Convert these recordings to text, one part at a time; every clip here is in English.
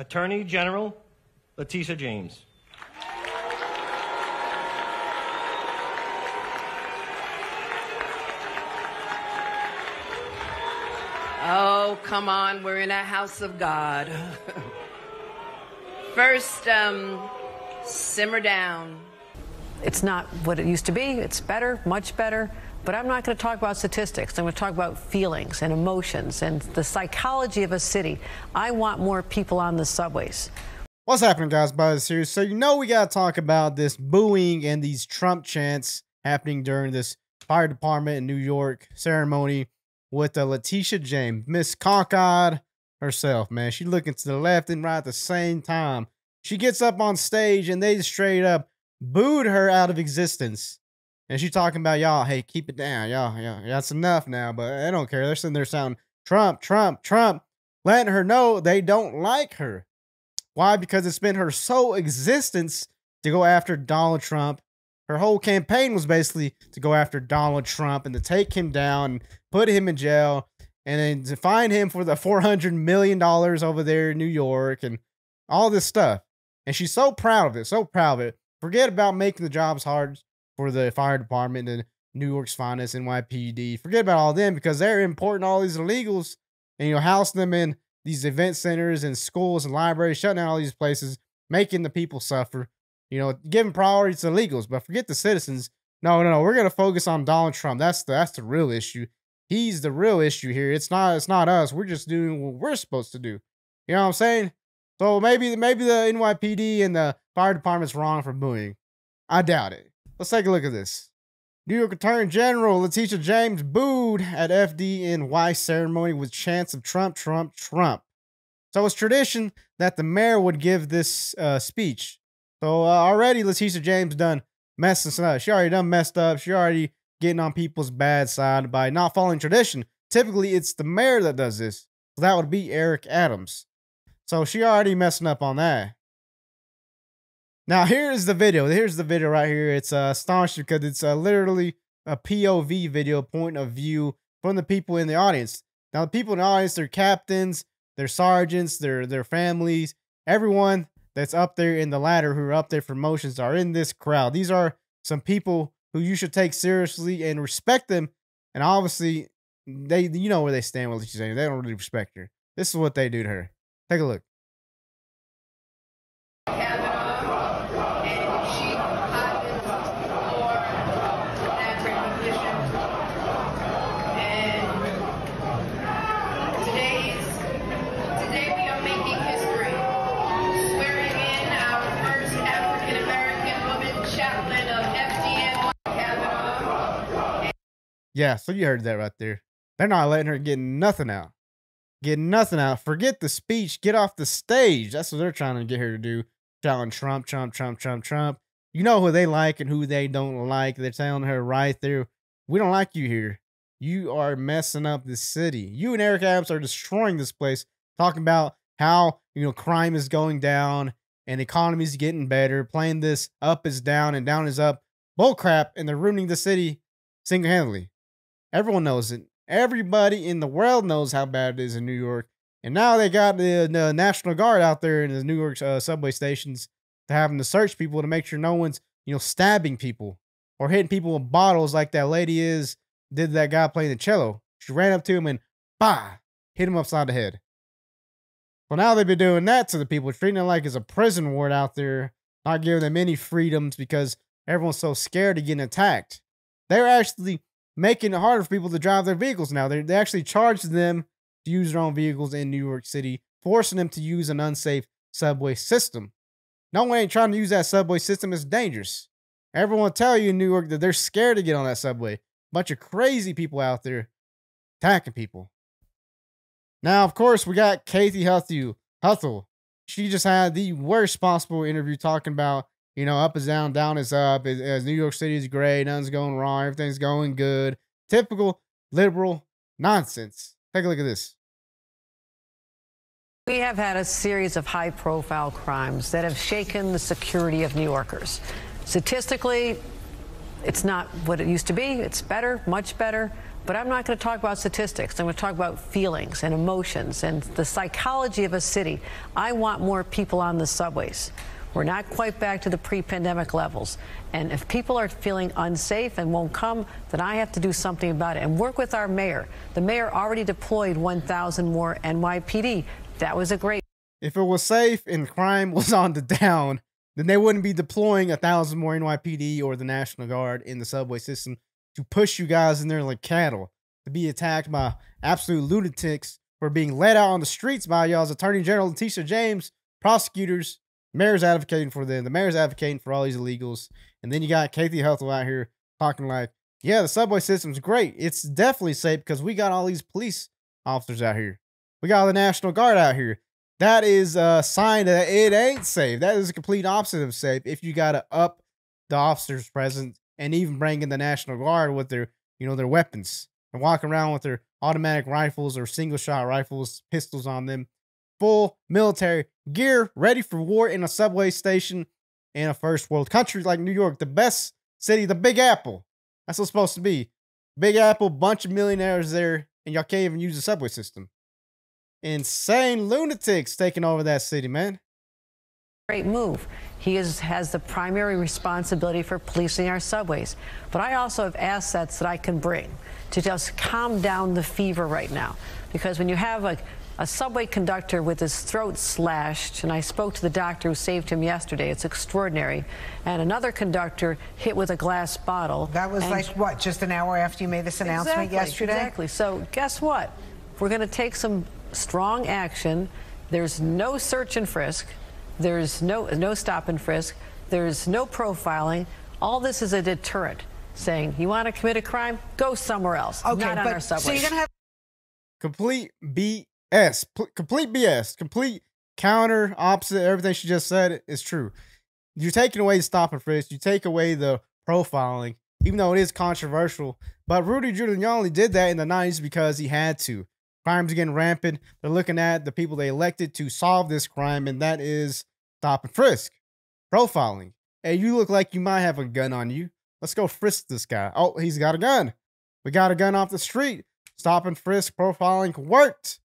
Attorney General Leticia James. Oh, come on, we're in a house of God. First, simmer down. It's not what it used to be. It's better, much better. But I'm not going to talk about statistics. I'm going to talk about feelings and emotions and the psychology of a city. I want more people on the subways. What's happening, guys? Buzz here. So, we got to talk about this booing and these Trump chants happening during this fire department in New York ceremony with Leticia James, Miss Cockeyed herself, man. She looking to the left and right at the same time. She gets up on stage and they straight up booed her out of existence. And she talking about, y'all, hey, keep it down. Y'all, that's enough now. But I don't care. They're sitting there sounding Trump, Trump, Trump, letting her know they don't like her. Why? Because it's been her sole existence to go after Donald Trump. Her whole campaign was basically to go after Donald Trump and to take him down and put him in jail and then to fine him for the $400 million over there in New York and all this stuff. And she's so proud of it, so proud of it. Forget about making the jobs hard for the fire department and New York's finest, NYPD. Forget about all them because they're importing all these illegals and, housing them in these event centers and schools and libraries, shutting down all these places, making the people suffer, giving priority to illegals. But forget the citizens. No, we're going to focus on Donald Trump. That's the real issue. He's the real issue here. It's not us. We're just doing what we're supposed to do. You know what I'm saying? So maybe the NYPD and the fire department's wrong for booing. I doubt it. Let's take a look at this. New York Attorney General Leticia James booed at FDNY ceremony with chants of Trump, Trump, Trump. So it's tradition that the mayor would give this speech. So already Leticia James done messing up. She already done messed up. She already getting on people's bad side by not following tradition. Typically, it's the mayor that does this. So that would be Eric Adams. So she already messing up on that. Now, here's the video. Here's the video right here. It's astonishing because it's literally a POV video, point of view from the people in the audience. Now, the people in the audience, they're captains, they're sergeants, their families. Everyone that's up there in the ladder who are up there for promotions are in this crowd. These are some people who you should take seriously and respect them. And obviously, you know where they stand with Leticia James. They don't really respect her. This is what they do to her. Take a look. Yeah, so you heard that right there. They're not letting her get nothing out. Getting nothing out. Forget the speech. Get off the stage. That's what they're trying to get her to do. Shouting Trump, Trump, Trump, Trump, Trump. You know who they like and who they don't like. They're telling her right there, we don't like you here. You are messing up the city. You and Eric Adams are destroying this place. Talking about how, crime is going down and the economy is getting better. Playing this up is down and down is up. Bull crap. And they're ruining the city single-handedly. Everyone knows it. Everybody in the world knows how bad it is in New York. And now they got the National Guard out there in the New York subway stations to having to search people to make sure no one's, stabbing people or hitting people with bottles like that lady did that guy playing the cello. She ran up to him and hit him upside the head. Well, now they've been doing that to the people, treating them like it's a prison ward out there, not giving them any freedoms because everyone's so scared of getting attacked. They're actually making it harder for people to drive their vehicles now. They actually charge them to use their own vehicles in New York City, forcing them to use an unsafe subway system. No one ain't trying to use that subway system. It's dangerous. Everyone will tell you in New York that they're scared to get on that subway. Bunch of crazy people out there attacking people. Now, of course, we got Kathy Huthel. She just had the worst possible interview talking about, up is down, down is up. As New York City is great, nothing's going wrong, everything's going good. Typical liberal nonsense. Take a look at this. We have had a series of high-profile crimes that have shaken the security of New Yorkers. Statistically, it's not what it used to be. It's better, much better. But I'm not going to talk about statistics. I'm going to talk about feelings and emotions and the psychology of a city. I want more people on the subways. We're not quite back to the pre-pandemic levels. And if people are feeling unsafe and won't come, then I have to do something about it and work with our mayor. The mayor already deployed 1,000 more NYPD. That was a great. If it was safe and crime was on the down, then they wouldn't be deploying 1,000 more NYPD or the National Guard in the subway system to push you guys in there like cattle, to be attacked by absolute lunatics for being let out on the streets by y'all's Attorney General Leticia James, prosecutors. Mayor's advocating for them. The mayor's advocating for all these illegals. And then you got Kathy Huffle out here talking like, yeah, the subway system's great. It's definitely safe because we got all these police officers out here. We got the National Guard out here. That is a sign that it ain't safe. That is a complete opposite of safe if you got to up the officers' presence and even bring in the National Guard with their, their weapons and walk around with their automatic rifles or single shot rifles, pistols on them. Full military gear, ready for war in a subway station in a first world country like New York, the best city, the Big Apple. That's what it's supposed to be. Big Apple, bunch of millionaires there, and y'all can't even use the subway system. Insane lunatics taking over that city, man. Great move. He has the primary responsibility for policing our subways. But I also have assets that I can bring to just calm down the fever right now. Because when you have a subway conductor with his throat slashed, and I spoke to the doctor who saved him yesterday. It's extraordinary. And another conductor hit with a glass bottle. That was like, what, just an hour after you made this announcement yesterday? Exactly. So guess what? We're going to take some strong action. There's no search and frisk. There's no stop and frisk. There's no profiling. All this is a deterrent, saying, you want to commit a crime? Go somewhere else. Okay, not on our subways. So you're going to have complete complete BS, complete counter, opposite. Everything she just said is true. You're taking away the stop and frisk. You take away the profiling, even though it is controversial. But Rudy Giuliani did that in the 90s because he had to. Crime's getting rampant. They're looking at the people they elected to solve this crime, and that is stop and frisk, profiling. Hey, you look like you might have a gun on you. Let's go frisk this guy. Oh, he's got a gun. We got a gun off the street. Stop and frisk, profiling worked.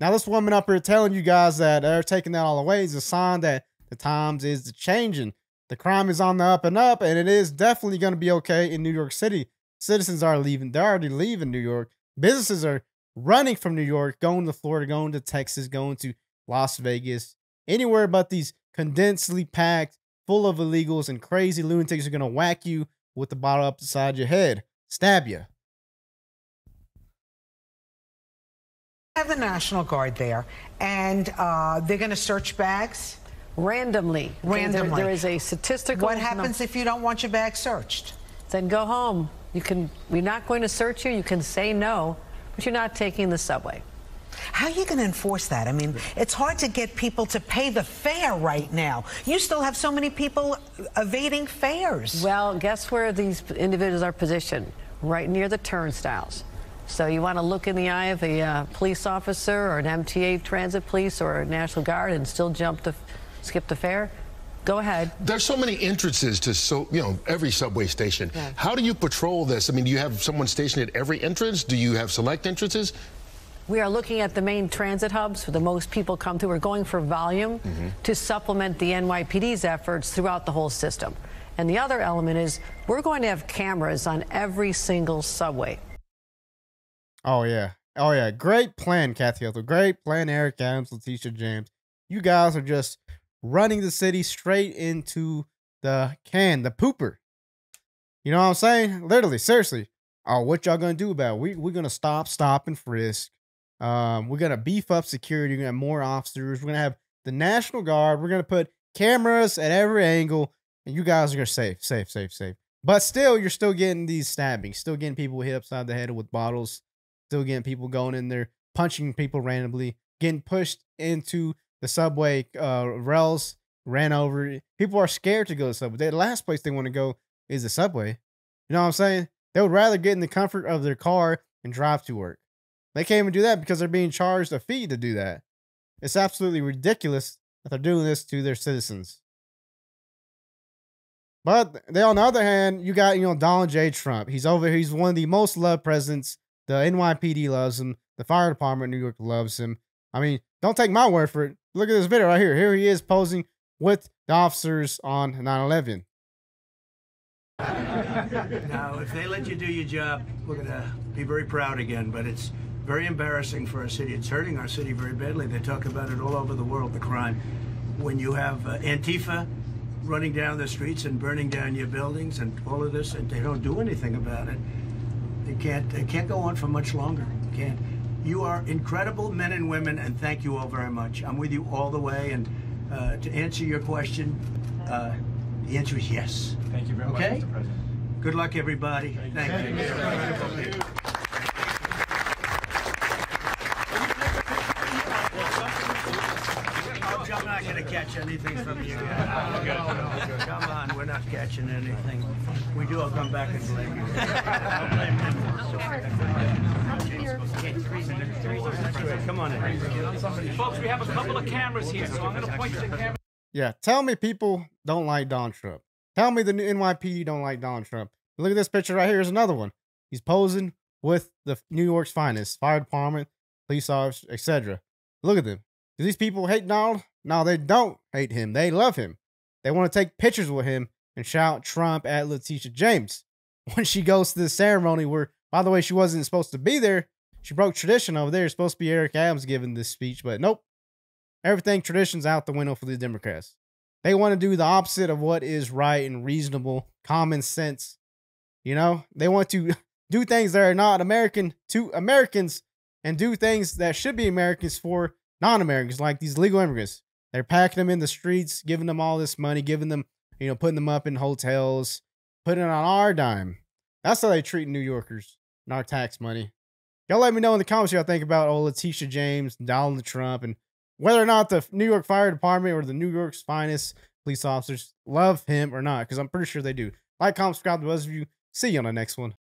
Now, this woman up here telling you guys that they're taking that all away is a sign that the times is changing. The crime is on the up, and it is definitely going to be okay in New York City. Citizens are leaving. They're already leaving New York. Businesses are running from New York, going to Florida, going to Texas, going to Las Vegas, anywhere but these condensely packed, full of illegals and crazy lunatics are going to whack you with the bottle up beside your head, stab you. have the National Guard there, and they're going to search bags? Randomly. There is a statistical... What happens if you don't want your bag searched? Then go home. We're not going to search you. You can say no, but you're not taking the subway. How are you going to enforce that? I mean, it's hard to get people to pay the fare right now. You still have so many people evading fares. Well, guess where these individuals are positioned? Right near the turnstiles. So you want to look in the eye of a police officer or an MTA transit police or a National Guard and still skip the fare? Go ahead. There's so many entrances to every subway station. Yeah. How do you patrol this? I mean, do you have someone stationed at every entrance? Do you have select entrances? We are looking at the main transit hubs where the most people come through. We're going for volume to supplement the NYPD's efforts throughout the whole system. And the other element is we're going to have cameras on every single subway. Oh, yeah. Oh, yeah. Great plan, Kathy Huffle. Great plan, Eric Adams, Leticia James. You guys are just running the city straight into the pooper. You know what I'm saying? Literally, seriously. Oh, what y'all gonna do about it? We're gonna stop and frisk. We're gonna beef up security. We're gonna have more officers. We're gonna have the National Guard. We're gonna put cameras at every angle, and you guys are gonna safe. But still, you're still getting these stabbings. Still getting people hit upside the head with bottles. Still getting people going in there, punching people randomly, getting pushed into the subway rails, ran over. People are scared to go to the subway. The last place they want to go is the subway. You know what I'm saying? They would rather get in the comfort of their car and drive to work. They can't even do that because they're being charged a fee to do that. It's absolutely ridiculous that they're doing this to their citizens. But on the other hand, you got, Donald J. Trump. He's over here. He's one of the most loved presidents The NYPD loves him. The fire department in New York loves him. I mean, don't take my word for it. Look at this video right here. Here he is posing with the officers on 9/11. Now, if they let you do your job, we're going to be very proud again, but it's very embarrassing for our city. It's hurting our city very badly. They talk about it all over the world, the crime. When you have Antifa running down the streets and burning down your buildings and all of this, and they don't do anything about it, it can't go on for much longer. It can't. You are incredible men and women, and thank you all very much. I'm with you all the way, and to answer your question, the answer is yes. Thank you very much, Mr. President. Good luck, everybody. Thank you. I'm not going to catch anything from you. Come on, we're not catching anything. We do, I'll come back and blame you. Come on in. Folks, we have a couple of cameras here, so I'm going to point to the camera. Yeah, tell me people don't like Donald Trump. Tell me the NYPD don't like Donald Trump. Look at this picture right here. Here's another one. He's posing with the New York's finest, fire department, police officers, etc. Look at them. Do these people hate Donald? No, they don't hate him. They love him. They want to take pictures with him and shout Trump at Leticia James when she goes to the ceremony where, by the way, she wasn't supposed to be there. She broke tradition over there. It's supposed to be Eric Adams giving this speech, but nope. Everything tradition's out the window for the Democrats. They want to do the opposite of what is right and reasonable, common sense. You know, they want to do things that are not American to Americans and do things that should be Americans for non-Americans, like these legal immigrants. They're packing them in the streets, giving them all this money, giving them, you know, putting them up in hotels, putting it on our dime. That's how they treat New Yorkers and our tax money. Y'all let me know in the comments what y'all think about Leticia James, Donald Trump, and whether or not the New York Fire Department or the New York's finest police officers love him or not, because I'm pretty sure they do. Like, comment, subscribe to those of you. See you on the next one.